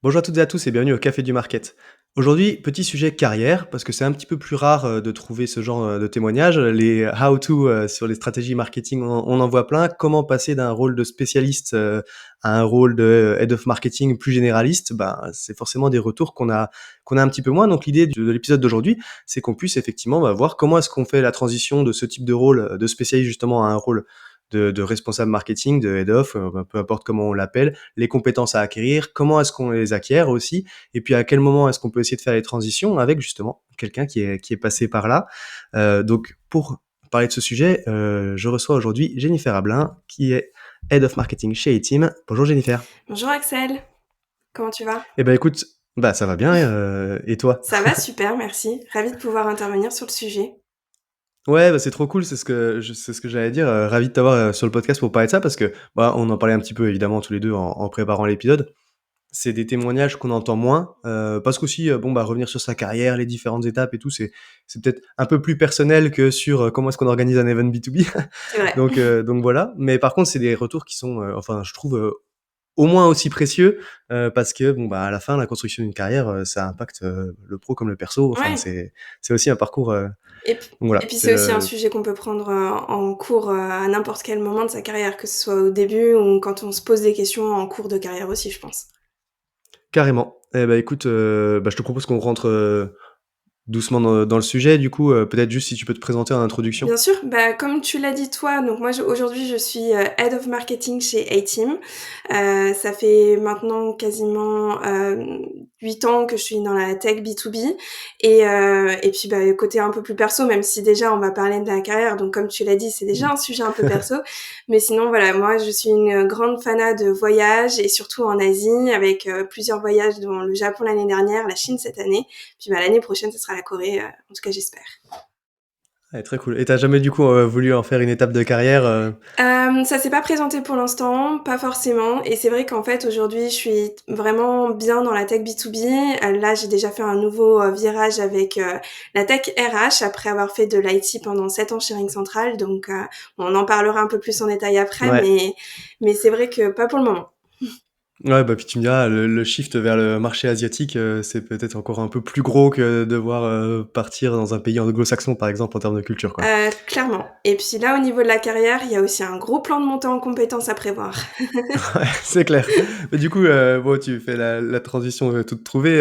Bonjour à toutes et à tous et bienvenue au Café du Market. Aujourd'hui, petit sujet carrière, parce que c'est un petit peu plus rare de trouver ce genre de témoignages. Les how-to sur les stratégies marketing, on en voit plein. Comment passer d'un rôle de spécialiste à un rôle de head of marketing plus généraliste, ben, c'est forcément des retours qu'on a un petit peu moins. Donc l'idée de l'épisode d'aujourd'hui, c'est qu'on puisse effectivement voir comment est-ce qu'on fait la transition de ce type de rôle de spécialiste justement à un rôle de responsable marketing, de head of, peu importe comment on l'appelle, les compétences à acquérir, comment est-ce qu'on les acquiert aussi, et puis à quel moment est-ce qu'on peut essayer de faire les transitions avec justement quelqu'un qui est passé par là. Donc pour parler de ce sujet, je reçois aujourd'hui Jennifer Ablin, qui est Head of Marketing chez A-Team. Bonjour Jennifer. Bonjour Axel, comment tu vas? Eh ben écoute, bah ça va bien, et toi? Ça va super, merci. Ravie de pouvoir intervenir sur le sujet. Ouais, bah, c'est trop cool, c'est ce que j'allais dire, ravi de t'avoir, sur le podcast pour parler de ça parce que, bah, on en parlait un petit peu évidemment tous les 2 en préparant l'épisode. C'est des témoignages qu'on entend moins, parce qu'aussi, bon, bah, revenir sur sa carrière, les différentes étapes et tout, c'est peut-être un peu plus personnel que sur, comment est-ce qu'on organise un event B2B. C'est vrai. Donc voilà. Mais par contre, c'est des retours qui sont, enfin, je trouve, au moins aussi précieux, parce que bon, bah, à la fin, la construction d'une carrière, ça impacte, le pro comme le perso. Enfin, Ouais. c'est aussi un parcours, Et, p- donc et voilà, puis c'est c'est aussi un le sujet qu'on peut prendre en cours à n'importe quel moment de sa carrière, que ce soit au début ou quand on se pose des questions en cours de carrière aussi, je pense. carrément. Eh bah, écoute, bah, je te propose qu'on rentre, doucement dans le sujet. Du coup, peut-être juste si tu peux te présenter en introduction? Bien sûr, bah, comme tu l'as dit toi, donc moi aujourd'hui je suis Head of Marketing chez A-Team. Ça fait maintenant quasiment 8 ans que je suis dans la tech B2B et puis bah, côté un peu plus perso, même si déjà on va parler de la carrière, donc comme tu l'as dit c'est déjà un sujet un peu perso, mais sinon voilà, moi je suis une grande fanat de voyages et surtout en Asie avec plusieurs voyages dont le Japon l'année dernière, la Chine cette année, puis bah, l'année prochaine ce sera la Corée, en tout cas j'espère. Ouais, très cool. Et tu jamais du coup, voulu en faire une étape de carrière, Ça s'est pas présenté pour l'instant, pas forcément. Et c'est vrai qu'en fait, aujourd'hui, je suis vraiment bien dans la tech B2B. Là, j'ai déjà fait un nouveau virage avec la tech RH après avoir fait de l'IT pendant 7 ans chez Ring Central. Donc, on en parlera un peu plus en détail après, Ouais. mais c'est vrai que pas pour le moment. Ouais, bah, puis tu me diras, le shift vers le marché asiatique, c'est peut-être encore un peu plus gros que devoir, partir dans un pays anglo-saxon, par exemple, en termes de culture, quoi. Clairement. Et puis là, au niveau de la carrière, il y a aussi un gros plan de montée en compétences à prévoir. Ouais, c'est clair. Mais du coup, bon, tu fais la transition, toute trouvée.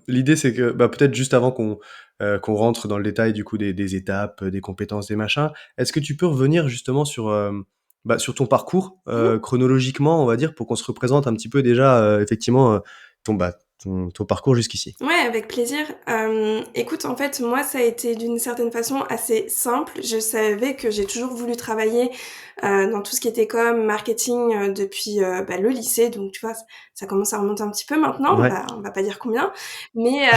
L'idée, c'est que, bah, peut-être juste avant qu'on rentre dans le détail, du coup, des étapes, des compétences, des machins, est-ce que tu peux revenir justement sur, bah, sur ton parcours, chronologiquement, on va dire, pour qu'on se représente un petit peu déjà, effectivement, ton parcours jusqu'ici? Ouais, avec plaisir. Écoute, en fait, moi, ça a été d'une certaine façon assez simple. Je savais que j'ai toujours voulu travailler dans tout ce qui était com, marketing depuis bah, le lycée. Donc, tu vois, ça commence à remonter un petit peu maintenant. Ouais. On va pas dire combien. Mais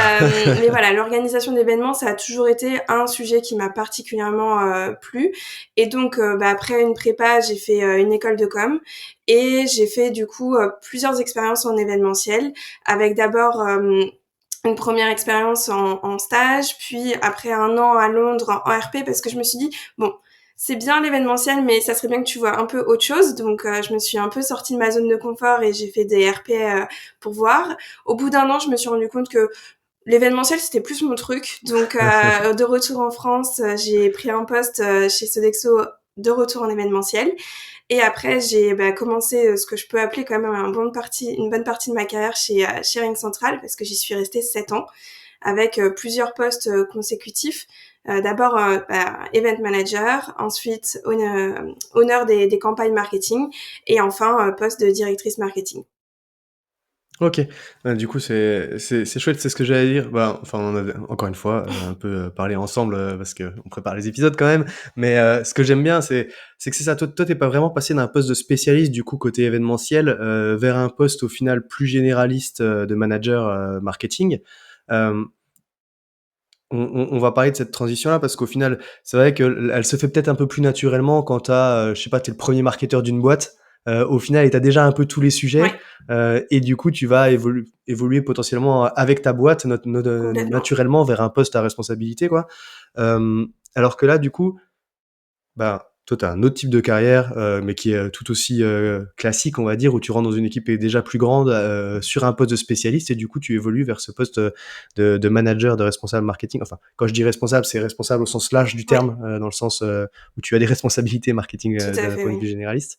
voilà, l'organisation d'événements, ça a toujours été un sujet qui m'a particulièrement plu. Et donc, bah, après une prépa, j'ai fait une école de com et j'ai fait du coup plusieurs expériences en événementiel avec d'abord une première expérience en stage, puis après 1 an à Londres en RP parce que je me suis dit, bon, c'est bien l'événementiel, mais ça serait bien que tu vois un peu autre chose. Donc, je me suis un peu sortie de ma zone de confort et j'ai fait des RP pour voir. Au bout d'1 an, je me suis rendu compte que l'événementiel, c'était plus mon truc. Donc, de retour en France, j'ai pris un poste chez Sodexo de retour en événementiel. Et après, j'ai commencé ce que je peux appeler quand même une bonne partie de ma carrière chez Ring Central parce que j'y suis restée 7 ans avec plusieurs postes consécutifs. D'abord event manager, ensuite owner des campagnes marketing et enfin poste de directrice marketing. OK. Du coup, c'est chouette, c'est ce que j'allais dire. Bah, enfin, on a encore une fois, un peu, parlé ensemble, parce qu'on prépare les épisodes quand même. Mais, ce que j'aime bien, c'est que c'est ça. Toi, tu pas vraiment passé d'un poste de spécialiste, du coup, côté événementiel, vers un poste, au final, plus généraliste, de manager, marketing. Hem, on va parler de cette transition-là parce qu'au final, c'est vrai qu'elle se fait peut-être un peu plus naturellement quand tu as, je sais pas, tu es le 1er marketeur d'une boîte, au final et tu as déjà un peu tous les sujets, Ouais, et du coup, tu vas évoluer potentiellement avec ta boîte complètement. naturellement vers un poste à responsabilité, quoi. Alors que là, du coup, bah, Toi, tu as un autre type de carrière, mais qui est, tout aussi, classique, on va dire, où tu rentres dans une équipe qui est déjà plus grande, sur un poste de spécialiste et du coup, tu évolues vers ce poste, de manager, de responsable marketing. Enfin, quand je dis responsable, c'est responsable au sens large du Oui, terme, dans le sens, où tu as des responsabilités marketing, tout à d'un fait, point de oui. vue généraliste.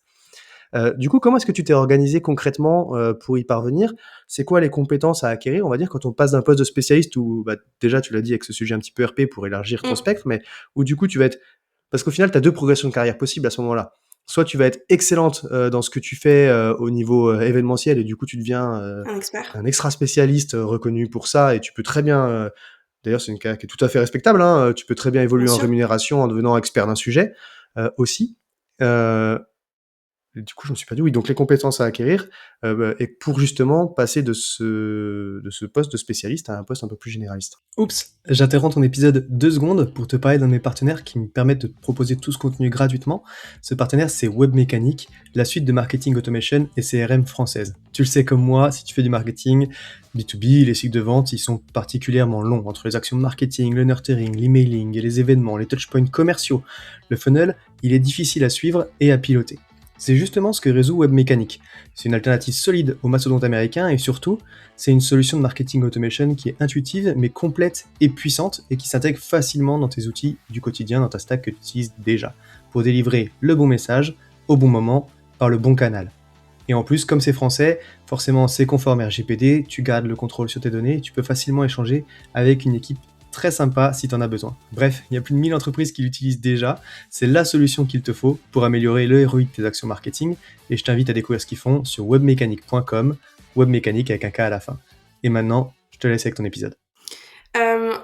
Du coup, comment est-ce que tu t'es organisé concrètement, pour y parvenir? C'est quoi les compétences à acquérir, on va dire, quand on passe d'un poste de spécialiste où, bah, déjà, tu l'as dit avec ce sujet un petit peu RP pour élargir ton Mmh, spectre, mais où du coup, tu vas être parce qu'au final, tu as 2 progressions de carrière possibles à ce moment-là. Soit tu vas être excellente, dans ce que tu fais, au niveau, événementiel et du coup tu deviens, un expert. un extra spécialiste, reconnu pour ça et tu peux très bien, d'ailleurs c'est une carrière qui est tout à fait respectable, hein, tu peux très bien Bien évoluer en sûr. rémunération en devenant expert d'un sujet, aussi. Heu et du coup, je me suis pas dit oui, donc les compétences à acquérir, bah et pour justement passer de ce poste de spécialiste à un poste un peu plus généraliste. Oups, j'interromps ton épisode 2 secondes pour te parler d'un de mes partenaires qui me permettent de te proposer tout ce contenu gratuitement. Ce partenaire, c'est Webmécanique, la suite de marketing automation et CRM française. Tu le sais comme moi, si tu fais du marketing B2B, les cycles de vente, ils sont particulièrement longs entre les actions de marketing, le nurturing, l'emailing et les événements, les touchpoints commerciaux. Le funnel, il est difficile à suivre et à piloter. C'est justement ce que résout Webmécanique. C'est une alternative solide aux mastodontes américains et surtout, c'est une solution de marketing automation qui est intuitive, mais complète et puissante, et qui s'intègre facilement dans tes outils du quotidien, dans ta stack que tu utilises déjà, pour délivrer le bon message, au bon moment, par le bon canal. Et en plus, comme c'est français, forcément c'est conforme RGPD, tu gardes le contrôle sur tes données, et tu peux facilement échanger avec une équipe très sympa si tu en as besoin. Bref, il y a plus de 1000 entreprises qui l'utilisent déjà, c'est la solution qu'il te faut pour améliorer le ROI de tes actions marketing, et je t'invite à découvrir ce qu'ils font sur webmechanic.com, webmécanique avec un K à la fin. Et maintenant, je te laisse avec ton épisode.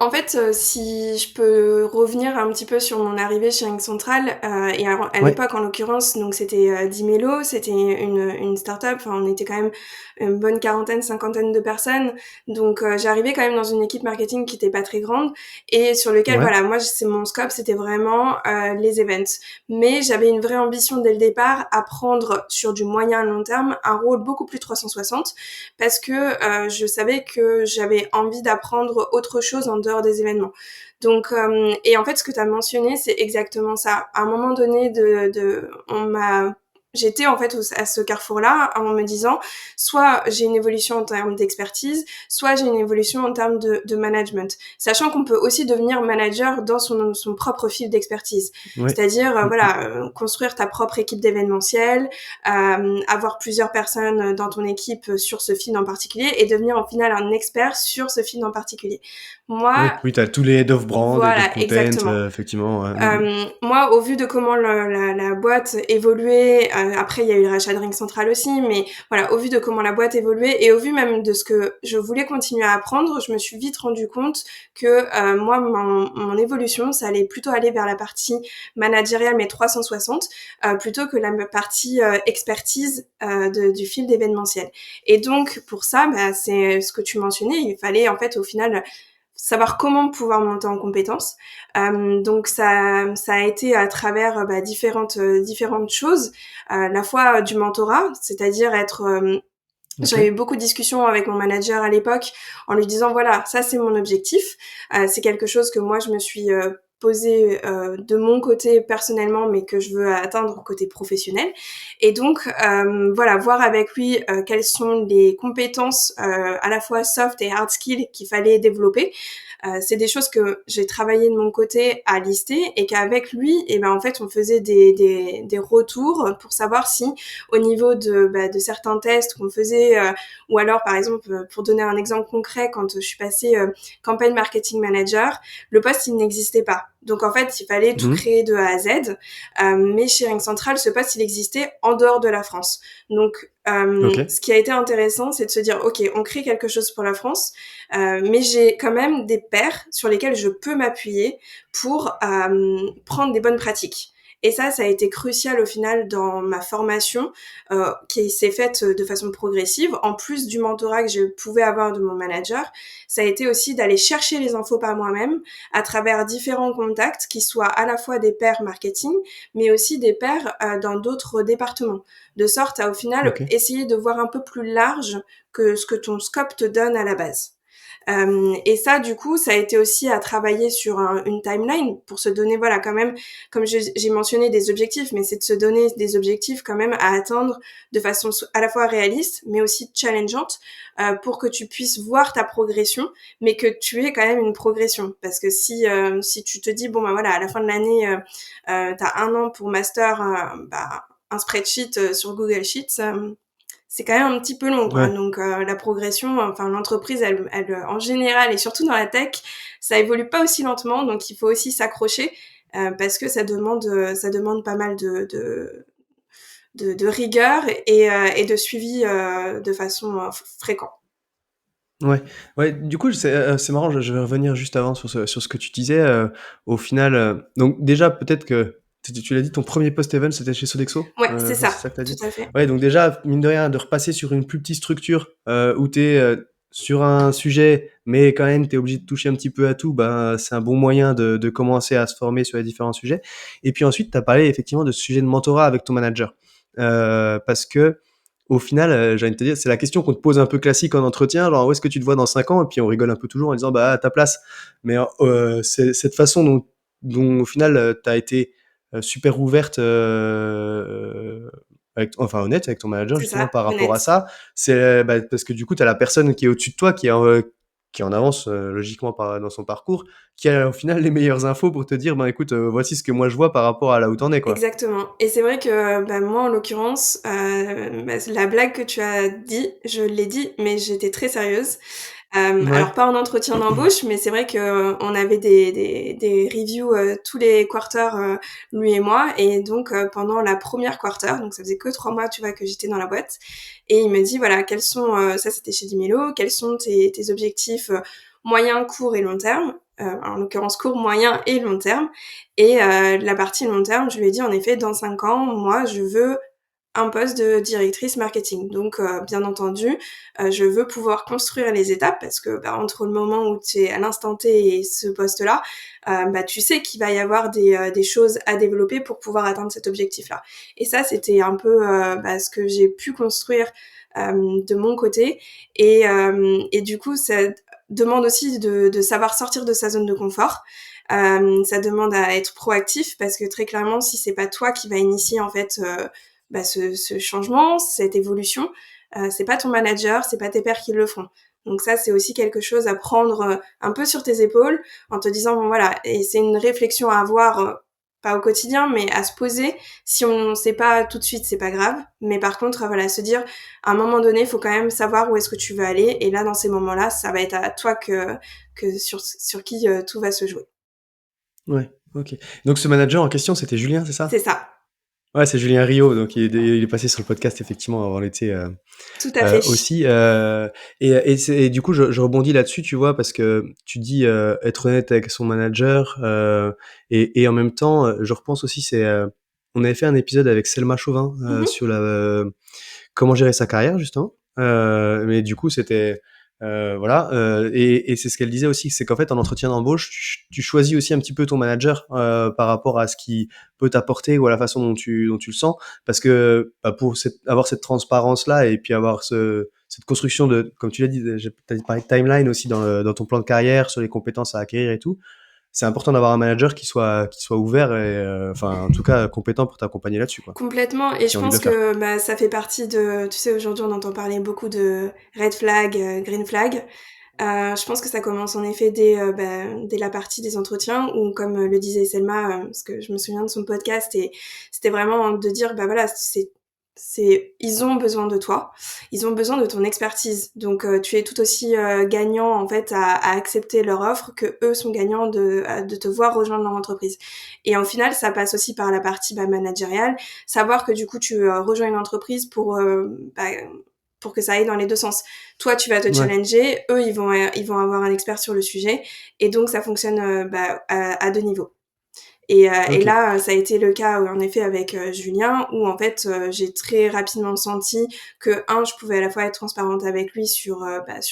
En fait, si je peux revenir un petit peu sur mon arrivée chez Ring Central, et alors à Ouais, l'époque, en l'occurrence, donc c'était, Dimelo, c'était une start-up, enfin on était quand même une bonne quarantaine, cinquantaine de personnes. Donc j'arrivais quand même dans une équipe marketing qui était pas très grande et sur lequel ouais, voilà, moi c'est mon scope, c'était vraiment, les events. Mais j'avais une vraie ambition dès le départ à prendre sur du moyen long terme un rôle beaucoup plus 360 parce que je savais que j'avais envie d'apprendre autre chose en dehors des événements. Donc, et en fait, ce que tu as mentionné, c'est exactement ça. À un moment donné, j'étais en fait à ce carrefour-là en me disant, soit j'ai une évolution en termes d'expertise, soit j'ai une évolution en termes de management. Sachant qu'on peut aussi devenir manager dans son propre fil d'expertise. ouais. C'est-à-dire, Mmh mh. voilà, construire ta propre équipe d'événementiel, avoir plusieurs personnes dans ton équipe sur ce film en particulier et devenir au final un expert sur ce film en particulier. Oui, Moi, oui, tu as tous les head of brand, head of voilà, content, exactement. effectivement, ouais. Mmh mh. Moi, au vu de comment la boîte évoluait, après il y a eu le rachat de Ring Central aussi, mais voilà, au vu de comment la boîte évoluait et au vu même de ce que je voulais continuer à apprendre, je me suis vite rendu compte que moi, mon évolution, ça allait plutôt aller vers la partie managériale, mais 360, plutôt que la partie expertise du fil d'événementiel. Et donc, pour ça, bah, c'est ce que tu mentionnais, il fallait en fait au final savoir comment pouvoir monter en compétences. Donc ça a été à travers différentes choses, la fois du mentorat, c'est-à-dire être j'avais OK. eu beaucoup de discussions avec mon manager à l'époque en lui disant voilà, ça c'est mon objectif, c'est quelque chose que moi je me suis posé de mon côté personnellement, mais que je veux atteindre côté professionnel. Et donc voilà, voir avec lui quelles sont les compétences à la fois soft et hard skills qu'il fallait développer. C'est des choses que j'ai travaillé de mon côté à lister et qu'avec lui, et ben en fait, on faisait des retours pour savoir si au niveau de certains tests qu'on faisait, ou alors par exemple, pour donner un exemple concret, quand je suis passée campaign marketing manager, le poste il n'existait pas. Donc en fait, il fallait tout Mmh mh. créer de A à Z. Mais chez Ring Central, ce poste il existait en dehors de la France. Donc OK. ce qui a été intéressant, c'est de se dire ok, on crée quelque chose pour la France, mais j'ai quand même des pairs sur lesquels je peux m'appuyer pour prendre des bonnes pratiques. Et ça a été crucial au final dans ma formation, qui s'est faite de façon progressive. En plus du mentorat que je pouvais avoir de mon manager, ça a été aussi d'aller chercher les infos par moi-même à travers différents contacts qui soient à la fois des pairs marketing, mais aussi des pairs dans d'autres départements. De sorte à au final OK. essayer de voir un peu plus large que ce que ton scope te donne à la base. Et ça, du coup, ça a été aussi à travailler sur une timeline pour se donner, voilà, quand même, comme j'ai mentionné des objectifs, mais c'est de se donner des objectifs quand même à atteindre de façon à la fois réaliste, mais aussi challengeante, pour que tu puisses voir ta progression, mais que tu aies quand même une progression. Parce que si tu te dis, bon, bah voilà, à la fin de l'année, t'as 1 an pour master, un spreadsheet sur Google Sheets, c'est quand même un petit peu long, quoi. Ouais. Donc la progression, enfin l'entreprise, elle en général et surtout dans la tech, ça évolue pas aussi lentement, donc il faut aussi s'accrocher parce que ça demande pas mal de rigueur et de suivi de façon fréquent. Ouais, ouais, du coup, c'est marrant, je vais revenir juste avant sur ce que tu disais, au final, donc déjà peut-être que tu l'as dit, ton premier post event c'était chez Sodexo? Ouais, c'est C'est ça, ça que tu as tout dit? à fait. Ouais, donc déjà, mine de rien, de repasser sur une plus petite structure, où tu es, sur un sujet, mais quand même tu es obligé de toucher un petit peu à tout, ben, c'est un bon moyen de commencer à se former sur les différents sujets. Et puis ensuite, tu as parlé effectivement de ce sujet de mentorat avec ton manager. Parce que au final, j'ai envie de te dire, c'est la question qu'on te pose un peu classique en entretien, genre: «Où est-ce que tu te vois dans 5 ans?» Et puis on rigole un peu toujours en disant: «Bah, à ta place». Mais c'est cette façon dont au final, tu as été, super ouverte, honnête avec ton manager C'est justement ça, par rapport à honnête. ça. C'est, bah, parce que du coup, tu as la personne qui est au-dessus de toi, qui est en avance, logiquement dans son parcours, qui a au final les meilleures infos pour te dire: «Ben écoute, voici ce que moi je vois par rapport à là où tu en es, quoi». Exactement. Et c'est vrai que, moi, en l'occurrence, la blague que tu as dit, je l'ai dit, mais j'étais très sérieuse. Alors Ouais. pas en entretien d'embauche, mais c'est vrai qu'on avait des reviews, tous les quarters, lui et moi. Et donc, pendant la première quarter, donc ça faisait que 3 mois, tu vois, que j'étais dans la boîte. Et il me dit, voilà, quels sont, ça c'était chez Dimelo, quels sont tes objectifs, moyen, court et long terme? En l'occurrence court, moyen et long terme. Et la partie long terme, je lui ai dit en effet, dans 5 ans, moi, je veux un poste de directrice marketing. Donc, bien entendu, je veux pouvoir construire les étapes parce que, entre le moment où tu es à l'instant T et ce poste-là, tu sais qu'il va y avoir des choses à développer pour pouvoir atteindre cet objectif-là. Et ça, c'était un peu ce que j'ai pu construire de mon côté. Et du coup, ça demande aussi de savoir sortir de sa zone de confort. Ça demande à être proactif parce que très clairement, si c'est pas toi qui va initier en fait ce changement, cette évolution, c'est pas ton manager, c'est pas tes pairs qui le feront. Donc ça, c'est aussi quelque chose à prendre un peu sur tes épaules en te disant bon voilà, et c'est une réflexion à avoir pas au quotidien, mais à se poser. Si on ne sait pas tout de suite, c'est pas grave. Mais par contre, voilà, se dire, à un moment donné, il faut quand même savoir où est-ce que tu veux aller. Et là, dans ces moments-là, ça va être à toi que sur qui tout va se jouer. Ouais, OK. Donc ce manager en question, c'était Julien, c'est C'est ça? ça, Ouais, c'est Julien Rio, donc il est passé sur le podcast effectivement avant l'été, tout à fait. aussi, et du coup je rebondis là-dessus, tu vois? Parce que tu dis, être honnête avec son manager, et en même temps, je repense aussi, on avait fait un épisode avec Selma Chauvin, Mhm. sur comment gérer sa carrière justement, mais du coup c'était, voilà, et c'est ce qu'elle disait aussi, c'est qu'en fait en entretien d'embauche, tu choisis aussi un petit peu ton manager, par rapport à ce qu'il peut t'apporter ou à la façon dont tu le sens, parce que, bah, pour avoir cette transparence là et puis avoir cette construction de, comme tu l'as dit, t'as parlé de timeline aussi dans ton plan de carrière, sur les compétences à acquérir et tout. C'est important d'avoir un manager qui soit ouvert et, enfin en tout cas compétent pour t'accompagner là-dessus, quoi, Complètement. Et qui je a envie de pense le faire. que ça fait partie de, tu sais, aujourd'hui on entend parler beaucoup de red flag, green flag. Je pense que ça commence en effet dès la partie des entretiens où, comme le disait Selma, parce que je me souviens de son podcast, et c'était vraiment de dire, voilà, ils ont besoin de toi, ils ont besoin de ton expertise. Donc, tu es tout aussi gagnant en fait à accepter leur offre que eux sont gagnants de te voir rejoindre leur entreprise. Et au final, ça passe aussi par la partie managériale, savoir que du coup, tu rejoins une entreprise pour que ça aille dans les deux sens. Toi, tu vas te Ouais, challenger, eux, ils vont avoir un expert sur le sujet, et donc ça fonctionne à deux niveaux. Et OK. là, ça a été le cas, en effet, avec Julien, où en fait, j'ai très rapidement senti que, un, je pouvais à la fois être transparente avec lui sur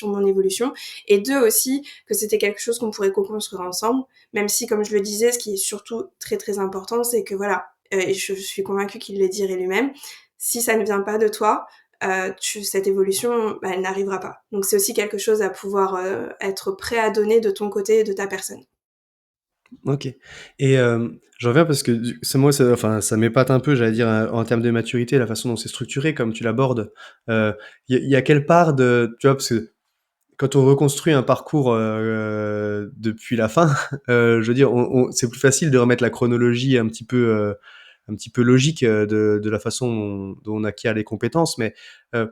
mon évolution, et deux aussi, que c'était quelque chose qu'on pourrait co-construire ensemble, même si, comme je le disais, ce qui est surtout très très important, c'est que voilà, et je suis convaincue qu'il le dirait lui-même, si ça ne vient pas de toi, cette évolution, elle n'arrivera pas. Donc c'est aussi quelque chose à pouvoir être prêt à donner de ton côté et de ta personne. OK. Et je reviens parce que ça m'épate un peu, j'allais dire, en termes de maturité, la façon dont c'est structuré, comme tu l'abordes. Il y a quelle part de, tu vois, parce que quand on reconstruit un parcours depuis la fin, je veux dire, c'est plus facile de remettre la chronologie un petit peu logique de la façon dont on acquiert les compétences, mais euh,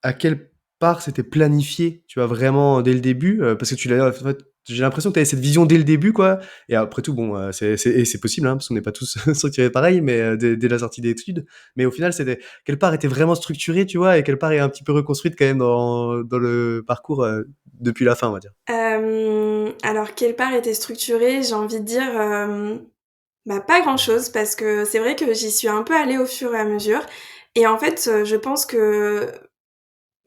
à quelle part c'était planifié, tu vois, vraiment dès le début, parce que tu l'as en fait, j'ai l'impression que tu avais cette vision dès le début, quoi. Et après tout, bon, c'est possible, hein, parce qu'on n'est pas tous structurés pareil, mais dès la sortie d'études. Mais au final, c'était quelle part était vraiment structurée, tu vois, et quelle part est un petit peu reconstruite quand même dans le parcours depuis la fin, on va dire. Alors quelle part était structurée? J'ai envie de dire, pas grand-chose parce que c'est vrai que j'y suis un peu allée au fur et à mesure et en fait, je pense que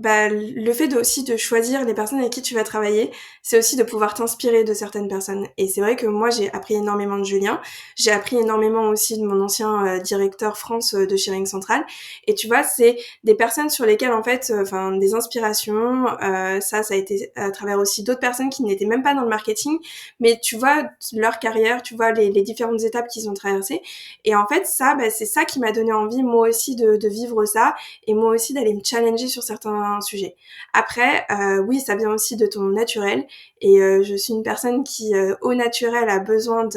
le fait aussi de choisir les personnes avec qui tu vas travailler, c'est aussi de pouvoir t'inspirer de certaines personnes. Et c'est vrai que moi, j'ai appris énormément de Julien. J'ai appris énormément aussi de mon ancien directeur France de Shearing Central. Et tu vois, c'est des personnes sur lesquelles, en fait, des inspirations. Ça a été à travers aussi d'autres personnes qui n'étaient même pas dans le marketing. Mais tu vois, leur carrière, tu vois les différentes étapes qu'ils ont traversées. Et en fait, ça, c'est ça qui m'a donné envie, moi aussi, de vivre ça et moi aussi d'aller me challenger sur certains sujets. Après, oui, ça vient aussi de ton naturel et je suis une personne qui, au naturel, a besoin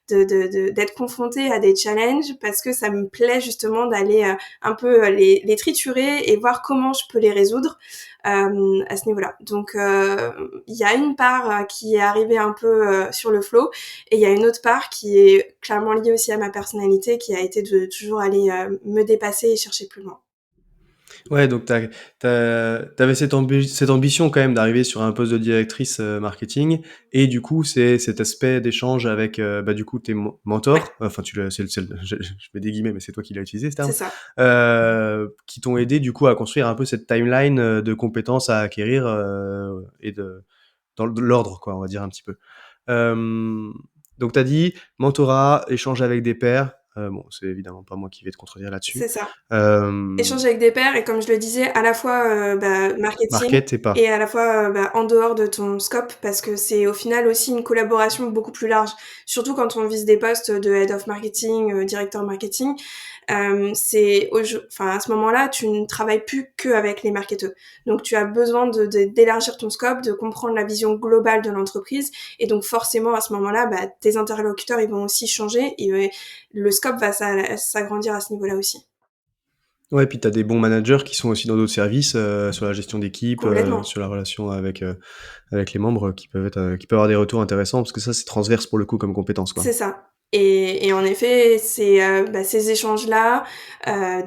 d'être confrontée à des challenges parce que ça me plaît justement d'aller un peu les triturer et voir comment je peux les résoudre à ce niveau-là. Donc, il y a une part qui est arrivée un peu sur le flow et il y a une autre part qui est clairement liée aussi à ma personnalité qui a été de toujours aller me dépasser et chercher plus loin. Ouais, donc t'avais cette ambition quand même d'arriver sur un poste de directrice marketing, et du coup, c'est cet aspect d'échange avec, du coup, tes Ouais, mentors, enfin, je mets des guillemets, mais c'est toi qui l'as utilisé, ce c'est terme, ça. qui t'ont aidé, du coup, à construire un peu cette timeline de compétences à acquérir et dans l'ordre, quoi, on va dire un petit peu. Euh, donc, t'as dit mentorat, échange avec des pairs. Bon, c'est évidemment pas moi qui vais te contredire là-dessus. C'est ça. Euh, Échanger avec des pairs et comme je le disais, à la fois, marketing Market, c'est et pas. à la fois, en dehors de ton scope parce que c'est au final aussi une collaboration beaucoup plus large. Surtout quand on vise des postes de head of marketing, directeur marketing. À ce moment-là, tu ne travailles plus qu'avec les marketeurs. Donc tu as besoin d'élargir ton scope, de comprendre la vision globale de l'entreprise et donc forcément à ce moment-là, tes interlocuteurs, ils vont aussi changer et le scope va s'agrandir à ce niveau-là aussi. Ouais, puis tu as des bons managers qui sont aussi dans d'autres services, sur la gestion d'équipe, Complètement. sur la relation avec les membres, qui peuvent avoir des retours intéressants, parce que ça, c'est transverse pour le coup comme compétence, quoi. C'est ça. Et en effet, c'est ces échanges-là,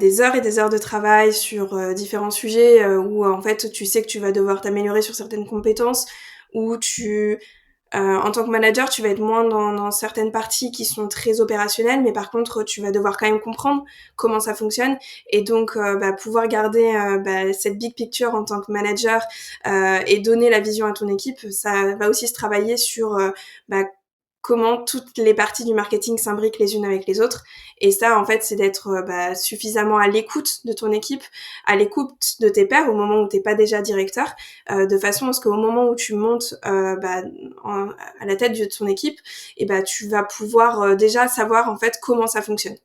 des heures et des heures de travail sur différents sujets où en fait tu sais que tu vas devoir t'améliorer sur certaines compétences, où en tant que manager, tu vas être moins dans certaines parties qui sont très opérationnelles, mais par contre, tu vas devoir quand même comprendre comment ça fonctionne et donc pouvoir garder cette big picture en tant que manager et donner la vision à ton équipe, ça va aussi se travailler sur bah, comment toutes les parties du marketing s'imbriquent les unes avec les autres. Et ça, en fait, c'est d'être suffisamment à l'écoute de ton équipe, à l'écoute de tes pairs au moment où t'es pas déjà directeur, de façon à ce qu'au moment où tu montes à la tête de ton équipe, tu vas pouvoir déjà savoir en fait comment ça fonctionne.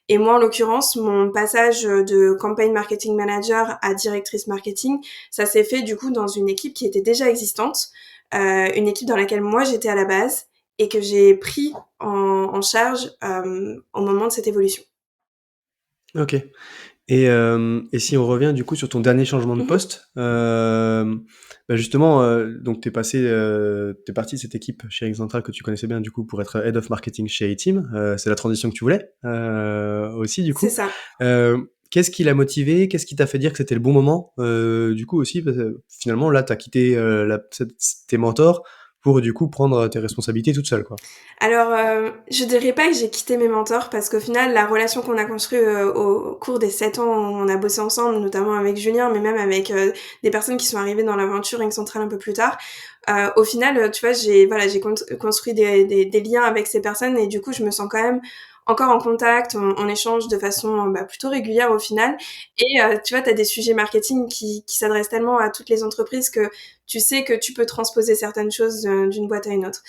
Et moi, en l'occurrence, mon passage de campaign marketing manager à directrice marketing, ça s'est fait du coup dans une équipe qui était déjà existante, une équipe dans laquelle moi j'étais à la base et que j'ai pris en charge au moment de cette évolution. Ok. Et si on revient du coup sur ton dernier changement de Mhm. poste, justement, donc t'es parti de cette équipe chez X Central que tu connaissais bien du coup pour être head of marketing chez A-Team. C'est la transition que tu voulais aussi du C'est coup. ça. Qu'est-ce qui l'a motivé? Qu'est-ce qui t'a fait dire que c'était le bon moment du coup aussi parce que finalement là t'as quitté tes mentors pour du coup prendre tes responsabilités toute seule, quoi. Alors, je dirais pas que j'ai quitté mes mentors parce qu'au final, la relation qu'on a construite au cours des 7 ans où on a bossé ensemble, notamment avec Julien, mais même avec des personnes qui sont arrivées dans l'aventure Ring Central un peu plus tard, au final, tu vois, j'ai construit des liens avec ces personnes et du coup, je me sens quand même encore en contact, on échange de façon plutôt régulière au final. Et tu vois, tu as des sujets marketing qui s'adressent tellement à toutes les entreprises que tu sais que tu peux transposer certaines choses d'une boîte à une autre.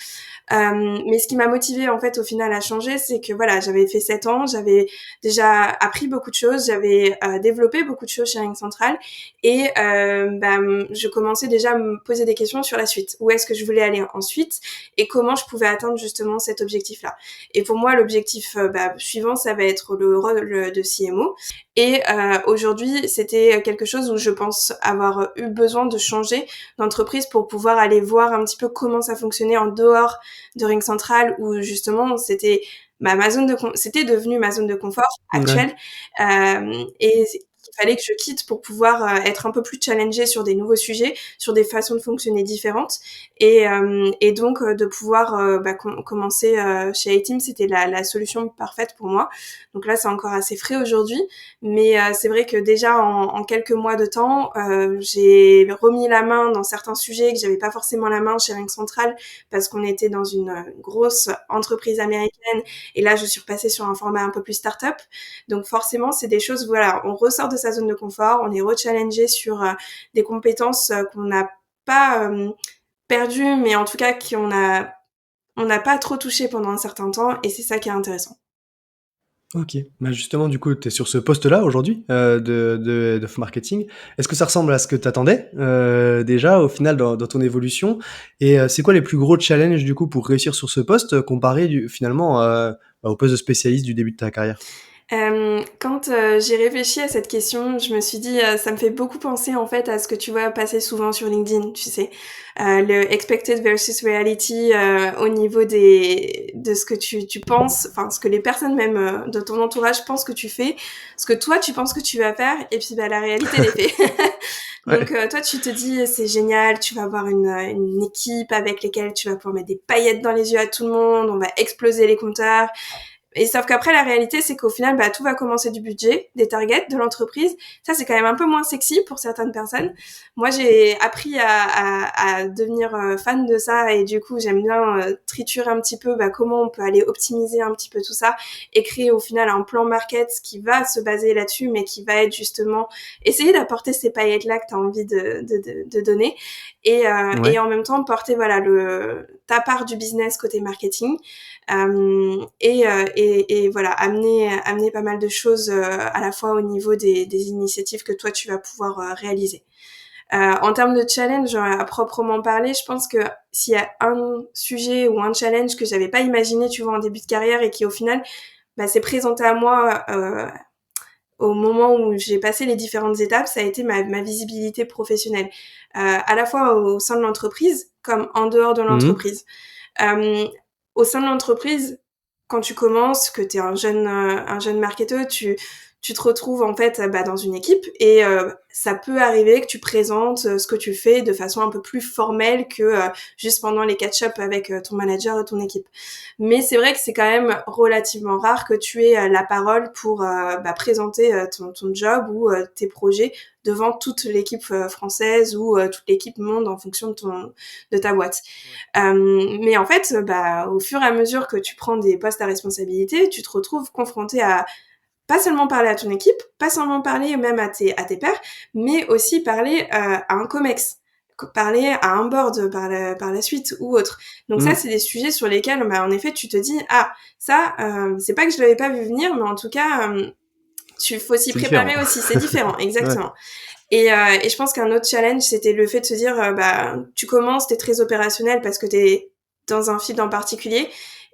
Mais ce qui m'a motivée en fait au final à changer, c'est que voilà, j'avais fait 7 ans, j'avais déjà appris beaucoup de choses, j'avais développé beaucoup de choses chez Ring Central et je commençais déjà à me poser des questions sur la suite. Où est-ce que je voulais aller ensuite et comment je pouvais atteindre justement cet objectif-là. Et pour moi, l'objectif suivant, ça va être le rôle de CMO. Et aujourd'hui, c'était quelque chose où je pense avoir eu besoin de changer d'entreprise pour pouvoir aller voir un petit peu comment ça fonctionnait en dehors de Ring Central, où justement c'était c'était devenu ma zone de confort Ouais. actuelle. Et il fallait que je quitte pour pouvoir être un peu plus challengée sur des nouveaux sujets, sur des façons de fonctionner différentes. Et donc de pouvoir commencer chez A-Team, c'était la solution parfaite pour moi. Donc là, c'est encore assez frais aujourd'hui, mais c'est vrai que déjà en quelques mois de temps, j'ai remis la main dans certains sujets que j'avais pas forcément la main chez Ring Central parce qu'on était dans une grosse entreprise américaine et là, je suis repassée sur un format un peu plus start-up. Donc forcément, c'est des choses, voilà, on ressort de sa zone de confort, on est re-challengé sur des compétences qu'on n'a pas perdues, mais en tout cas on n'a pas trop touché pendant un certain temps et c'est ça qui est intéressant. OK. Bah, justement, du coup, tu es sur ce poste-là aujourd'hui, de marketing. Est-ce que ça ressemble à ce que tu attendais, déjà au final dans ton évolution? Et c'est quoi les plus gros challenges du coup pour réussir sur ce poste, comparé finalement, au poste de spécialiste du début de ta carrière? Quand j'ai réfléchi à cette question, je me suis dit, ça me fait beaucoup penser en fait à ce que tu vois passer souvent sur LinkedIn, tu sais? Le expected versus reality, au niveau de ce que tu penses, enfin ce que les personnes même, de ton entourage pensent que tu fais, ce que toi tu penses que tu vas faire et puis la réalité des faits. Donc Ouais. toi tu te dis: «C'est génial, tu vas avoir une équipe avec lesquelles tu vas pouvoir mettre des paillettes dans les yeux à tout le monde, on va exploser les compteurs». Et sauf qu'après, la réalité, c'est qu'au final, tout va commencer du budget, des targets, de l'entreprise. Ça, c'est quand même un peu moins sexy pour certaines personnes. Moi, j'ai appris à devenir fan de ça et du coup, j'aime bien triturer un petit peu comment on peut aller optimiser un petit peu tout ça et créer au final un plan market qui va se baser là-dessus, mais qui va être justement essayer d'apporter ces paillettes-là que tu as envie de donner et Ouais. en même temps porter voilà ta part du business côté marketing. Et voilà, amener pas mal de choses à la fois au niveau des initiatives que toi tu vas pouvoir réaliser. En termes de challenge à proprement parler, je pense que s'il y a un sujet ou un challenge que j'avais pas imaginé, tu vois, en début de carrière et qui au final s'est présenté à moi au moment où j'ai passé les différentes étapes, ça a été ma visibilité professionnelle, à la fois au sein de l'entreprise comme en dehors de Mmh mh. l'entreprise. Euh, Au sein de l'entreprise, quand tu commences, que tu es un jeune marketeur, tu te retrouves en fait dans une équipe et ça peut arriver que tu présentes ce que tu fais de façon un peu plus formelle que juste pendant les catch-up avec ton manager et ton équipe. Mais c'est vrai que c'est quand même relativement rare que tu aies la parole pour présenter ton job ou tes projets devant toute l'équipe française ou toute l'équipe monde en fonction de ta boîte. Ouais. Mais en fait, au fur et à mesure que tu prends des postes à responsabilité, tu te retrouves confronté à pas seulement parler à ton équipe, pas seulement parler même à tes pairs, mais aussi parler à un comex, parler à un board par la suite ou autre. Donc ça, Mmh. c'est des sujets sur lesquels, en effet, tu te dis ah ça, c'est pas que je l'avais pas vu venir, mais en tout cas, tu faut s'y C'est différent. préparer aussi. C'est différent, Ouais. exactement. Et je pense qu'un autre challenge, c'était le fait de se dire, tu commences, t'es très opérationnel parce que t'es dans un field en particulier,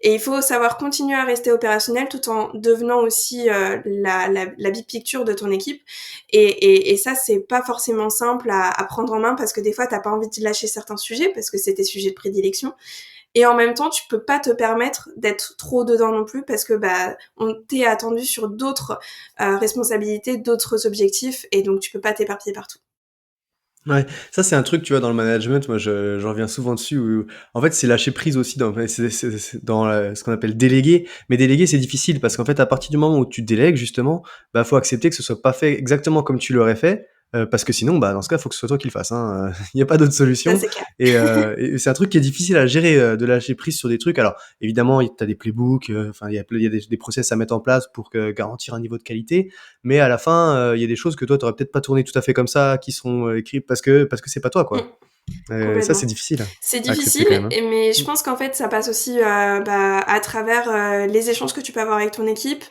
et il faut savoir continuer à rester opérationnel tout en devenant aussi la big picture de ton équipe. Et ça, c'est pas forcément simple à prendre en main parce que des fois, t'as pas envie de lâcher certains sujets parce que c'est tes sujets de prédilection. Et en même temps, tu peux pas te permettre d'être trop dedans non plus parce que on t'est attendu sur d'autres responsabilités, d'autres objectifs, et donc tu peux pas t'éparpiller partout. Ouais, ça c'est un truc, tu vois, dans le management, moi je reviens souvent dessus où en fait, c'est lâcher prise aussi dans ouais, c'est dans, ce qu'on appelle déléguer. Mais déléguer, c'est difficile parce qu'en fait, à partir du moment où tu délègues justement, faut accepter que ce soit pas fait exactement comme tu l'aurais fait, parce que sinon, bah, dans ce cas, il faut que ce soit toi qui le fasses, hein, il y a pas d'autre Ça, solution c'est clair. et c'est un truc qui est difficile à gérer, de lâcher prise sur des trucs. Alors évidemment, tu as des playbooks, enfin il y a des process à mettre en place pour que garantir un niveau de qualité, mais à la fin, il y a des choses que toi, tu aurais peut-être pas tourné tout à fait comme ça, qui sont, écrites parce que c'est pas toi, quoi. Mmh, Ça, c'est complètement. difficile C'est à accepter difficile, quand même, hein. mais je Mmh. pense qu'en fait, ça passe aussi, bah, à travers, les échanges que tu peux avoir avec ton équipe,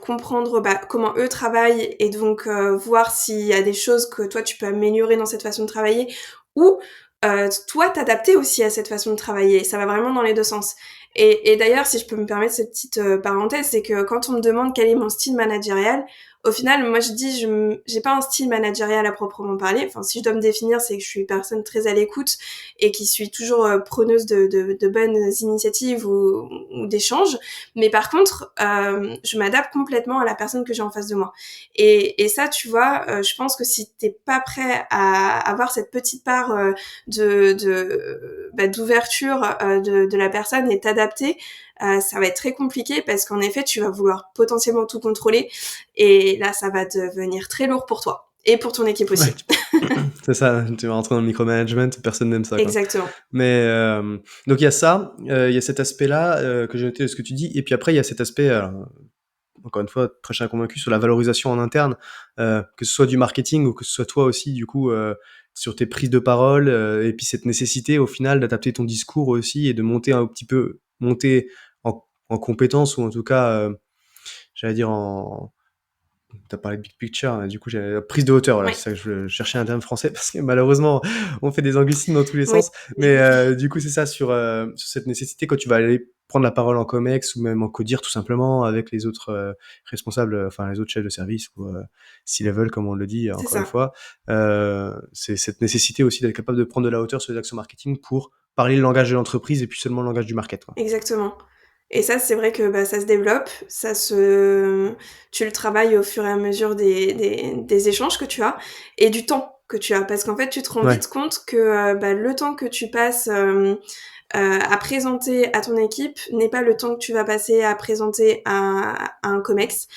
comprendre, bah, comment eux travaillent et donc voir s'il y a des choses que toi, tu peux améliorer dans cette façon de travailler ou toi, t'adapter aussi à cette façon de travailler. Ça va vraiment dans les 2 sens et d'ailleurs, si je peux me permettre cette petite, parenthèse, c'est que quand on me demande quel est mon style managérial, au final, moi, je dis j'ai pas un style managérial à proprement parler. Enfin, si je dois me définir, c'est que je suis une personne très à l'écoute et qui suis toujours preneuse de bonnes initiatives ou d'échanges. Mais par contre, je m'adapte complètement à la personne que j'ai en face de moi. Et ça, tu vois, je pense que si t'es pas prêt à avoir cette petite part d'ouverture de la personne et t'adapter, ça va être très compliqué parce qu'en effet, tu vas vouloir potentiellement tout contrôler et là, ça va devenir très lourd pour toi et pour ton équipe Ouais, aussi. c'est ça, tu vas rentrer dans le micromanagement, personne n'aime ça, quoi. Exactement. Mais donc il y a ça, il y a cet aspect-là, que j'ai noté de ce que tu dis et puis après il y a cet aspect, encore une fois, prêcher un convaincu sur la valorisation en interne, que ce soit du marketing ou que ce soit toi aussi du coup, sur tes prises de parole, et puis cette nécessité au final d'adapter ton discours aussi et de monter un petit peu monter en compétence ou en tout cas, j'allais dire en tu as parlé de big picture, du coup, j'ai prise de hauteur, voilà, Oui. c'est ça que je cherchais un terme français parce que malheureusement, on fait des anglicismes dans tous les Oui. sens. Mais du coup, c'est ça sur cette nécessité quand tu vas aller prendre la parole en comex ou même en codir tout simplement avec les autres responsables, enfin les autres chefs de service ou C-level comme on le dit C'est encore une ça, fois. C'est cette nécessité aussi d'être capable de prendre de la hauteur sur les actions marketing pour parler le langage de l'entreprise et puis seulement le langage du market, quoi. exactement. Et ça, c'est vrai que, bah, ça se développe, tu le travailles au fur et à mesure des échanges que tu as et du temps que tu as. Parce qu'en fait, tu te rends Ouais. vite compte que, bah, le temps que tu passes, à présenter à ton équipe n'est pas le temps que tu vas passer à présenter à un comex,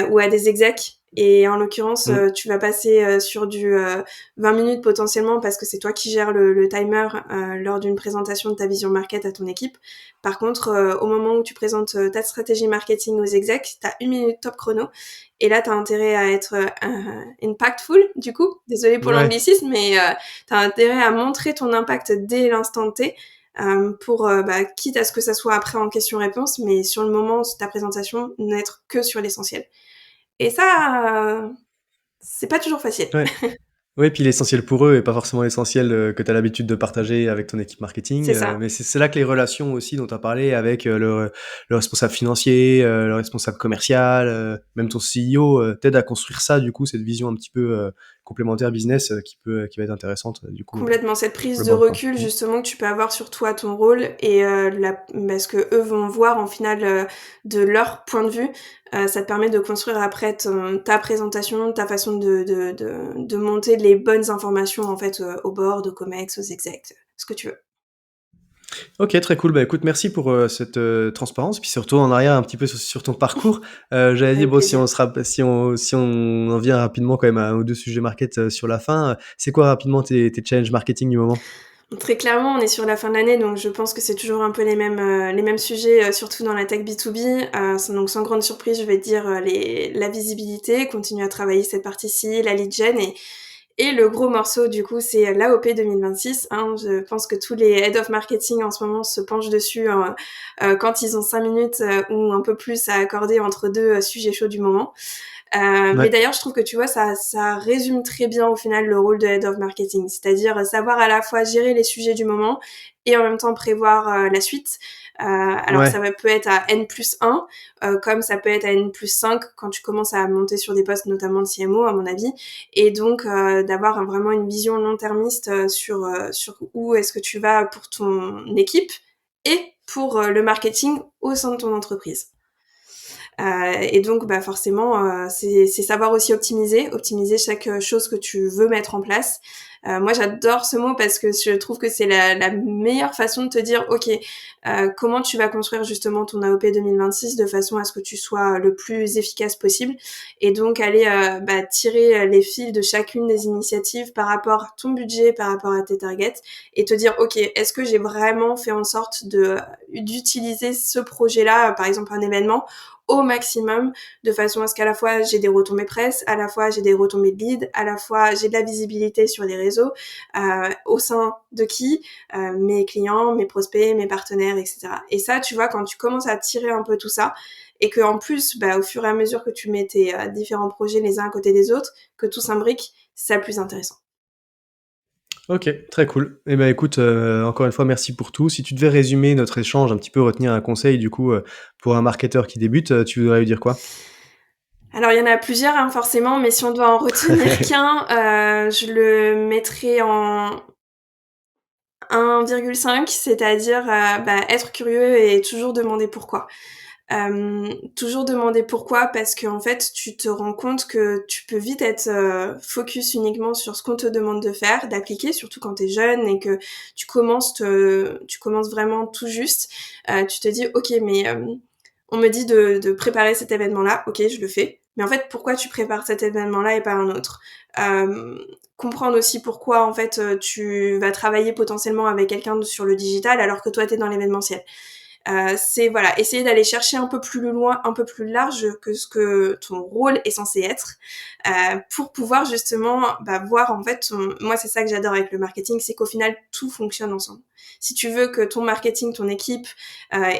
ou à des execs. Et en l'occurrence, Mmh. tu vas passer, sur du, 20 minutes potentiellement parce que c'est toi qui gères le timer, lors d'une présentation de ta vision market à ton équipe. Par contre, au moment où tu présentes, ta stratégie marketing aux execs, tu as 1 minute top chrono et là, tu as intérêt à être, impactful du coup. Désolée pour Ouais. l'anglicisme, mais, tu as intérêt à montrer ton impact dès l'instant T, pour, bah, quitte à ce que ça soit après en question-réponse, mais sur le moment, ta présentation, n'être que sur l'essentiel. Et ça, c'est pas toujours facile. Ouais. Oui, puis l'essentiel pour eux est pas forcément l'essentiel, que tu as l'habitude de partager avec ton équipe marketing, C'est ça. mais c'est là que les relations aussi dont tu as parlé avec, le responsable financier, le responsable commercial, même ton CEO, t'aident à construire ça du coup, cette vision un petit peu, complémentaire business, qui va être intéressante, du coup, Complètement, cette pour prise le de banc, quoi. recul Mmh. justement que tu peux avoir sur toi, ton rôle et ce qu'eux vont voir en final, de leur point de vue, ça te permet de construire après ta présentation, ta façon de monter les bonnes informations en fait, au board, aux comex, aux execs, ce que tu veux. OK, très cool. Bah, écoute, merci pour, cette, transparence, puis surtout en arrière un petit peu sur ton parcours. J'allais dire, Avec bon, plaisir. si on en vient rapidement quand même à un ou 2 sujets market, sur la fin, c'est quoi rapidement tes challenges marketing du moment? Très clairement, on est sur la fin de l'année, donc je pense que c'est toujours un peu les mêmes sujets, surtout dans la tech B2B. Donc sans grande surprise, je vais te dire, la visibilité, continuer à travailler cette partie-ci, la lead gen et le gros morceau du coup, c'est l'AOP 2026, hein. Je pense que tous les head of marketing en ce moment se penchent dessus, quand ils ont 5 minutes, ou un peu plus à accorder entre 2 sujets chauds du moment. Mais Ouais. d'ailleurs, je trouve que tu vois, ça résume très bien au final le rôle de Head of Marketing, c'est-à-dire savoir à la fois gérer les sujets du moment et en même temps prévoir la suite. Alors Ouais. peut être à N+1, comme ça peut être à N+5 quand tu commences à monter sur des postes, notamment de CMO à mon avis, et donc d'avoir vraiment une vision long-termiste sur où est-ce que tu vas pour ton équipe et pour le marketing au sein de ton entreprise. Et donc, bah, forcément, c'est savoir aussi optimiser chaque chose que tu veux mettre en place. Moi, j'adore ce mot parce que je trouve que c'est la meilleure façon de te dire, OK, comment tu vas construire justement ton AOP 2026 de façon à ce que tu sois le plus efficace possible. Et donc, aller bah, tirer les fils de chacune des initiatives par rapport à ton budget, par rapport à tes targets, et te dire, OK, est-ce que j'ai vraiment fait en sorte d'utiliser ce projet-là, par exemple un événement, au maximum, de façon à ce qu'à la fois j'ai des retombées presse, à la fois j'ai des retombées de lead, à la fois j'ai de la visibilité sur les réseaux, au sein de qui mes clients, mes prospects, mes partenaires, etc. Et ça, tu vois, quand tu commences à tirer un peu tout ça, et que en plus, bah, au fur et à mesure que tu mets tes différents projets les uns à côté des autres, que tout s'imbrique, c'est ça le plus intéressant. OK, très cool. Eh ben, écoute, encore une fois, merci pour tout. Si tu devais résumer notre échange, un petit peu retenir un conseil du coup, pour un marketeur qui débute, tu voudrais lui dire quoi? Alors il y en a plusieurs, hein, forcément, mais si on doit en retenir qu'un, je le mettrais en 1,5, c'est-à-dire, bah, être curieux et toujours demander pourquoi. Toujours demander pourquoi parce qu'en fait, tu te rends compte que tu peux vite être, focus uniquement sur ce qu'on te demande de faire, d'appliquer, surtout quand tu es jeune et que tu commences vraiment tout juste. Tu te dis: «OK, mais on me dit de préparer cet événement-là, OK, je le fais. Mais en fait, pourquoi tu prépares cet événement-là et pas un autre? Comprendre aussi pourquoi en fait tu vas travailler potentiellement avec quelqu'un sur le digital alors que toi t'es dans l'événementiel. C'est voilà, essayer d'aller chercher un peu plus loin, un peu plus large que ce que ton rôle est censé être, pour pouvoir justement bah, voir en fait, moi c'est ça que j'adore avec le marketing, c'est qu'au final tout fonctionne ensemble. Si tu veux que ton marketing, ton équipe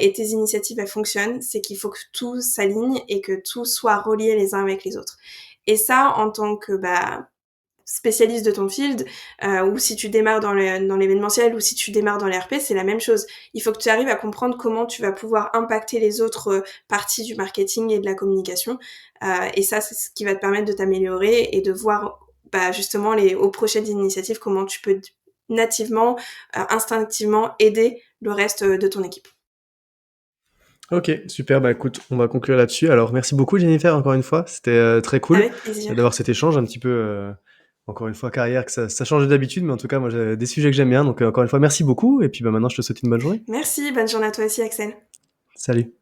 et tes initiatives elles fonctionnent, c'est qu'il faut que tout s'aligne et que tout soit relié les uns avec les autres. Et ça, en tant que bah, spécialiste de ton field, ou si tu démarres dans l'événementiel, ou si tu démarres dans l'ERP, c'est la même chose. Il faut que tu arrives à comprendre comment tu vas pouvoir impacter les autres parties du marketing et de la communication. Et ça, c'est ce qui va te permettre de t'améliorer et de voir bah, justement aux prochaines initiatives comment tu peux nativement, instinctivement aider le reste de ton équipe. OK, super, bah, écoute, on va conclure là-dessus. Alors merci beaucoup Jennifer, encore une fois, c'était, très cool, Avec plaisir. d'avoir cet échange un petit peu, encore une fois carrière, que ça change d'habitude, mais en tout cas moi j'ai des sujets que j'aime bien, donc encore une fois merci beaucoup et puis, bah, maintenant je te souhaite une bonne journée. Merci, bonne journée à toi aussi Axel. Salut.